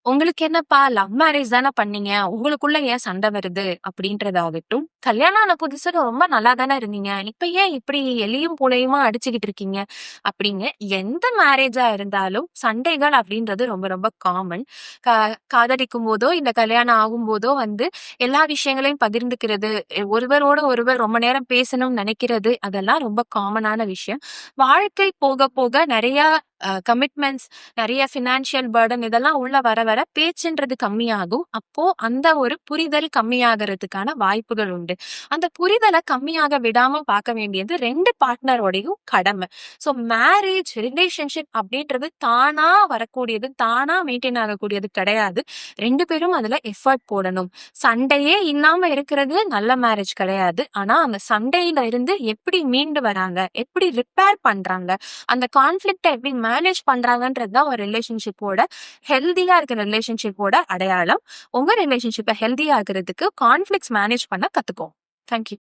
உங்களுக்கு என்னப்பா love marriage தானே பண்ணீங்க. உங்களுக்குள்ள ஏன் சண்டை வருது? அப்படின்றதாகட்டும். கல்யாணம் ஆன புதுசுல ரொம்ப நல்லா தானே இருந்தீங்க. இப்ப ஏன் இப்படி எலியும் பூனையுமா அடிச்சுக்கிட்டு இருக்கீங்க? அப்படின்னு எந்த மேரேஜா இருந்தாலும் சண்டைகள் அப்படின்றது ரொம்ப ரொம்ப காமன். கா காதலிக்கும் போதோ, இல்ல கல்யாணம் ஆகும்போதோ எல்லா விஷயங்களையும் பகிர்ந்துக்கிறது, ஒருவரோட ஒருவர் ரொம்ப நேரம் பேசணும்னு நினைக்கிறது, அதெல்லாம் ரொம்ப காமனான விஷயம். வாழ்க்கை போக போக நெறையா கமிட்மெண்ட்ஸ், நெறைய ஃபினான்ஷியல் பர்டன் இதெல்லாம் உள்ள வர வர பேச்சுன்றது கம்மியாகும். அப்போ அந்த ஒரு புரிதல் கம்மியாகறதுக்கான வாய்ப்புகள் உண்டு. அந்த புரிதல கம்மியாக விடாம பார்க்க வேண்டியது 2 பார்ட்னரோடையும் கடமை. ஸோ மேரேஜ், ரிலேஷன்ஷிப் அப்படின்றது தானா வரக்கூடியது, தானா மெயின்டெயின் ஆகக்கூடியது கிடையாது. 2 பேரும் அதுல எஃபோர்ட் போடணும். சண்டையே இல்லாம இருக்கிறது நல்ல மேரேஜ் கிடையாது. ஆனா அந்த சண்டையில இருந்து எப்படி மீண்டு வராங்க? எப்படி ரிப்பேர் பண்றாங்க? அந்த கான்ஃப்ளிக்ட்ட எப்படி மேனேஜ் பண்றாங்கன்றது தான் ஒரு ரிலேஷன்ஷிப்போட ஹெல்தியா இருக்கிற ரிலேஷன்ஷிப்போட அடையாளம். உங்க ரிலேஷன்ஷிப்ப ஹெல்தியா ஆக்குறதுக்கு கான்ஃப்ளிக்ட்ஸ் மேனேஜ் பண்ண கத்துக்கோங்க. Thank you.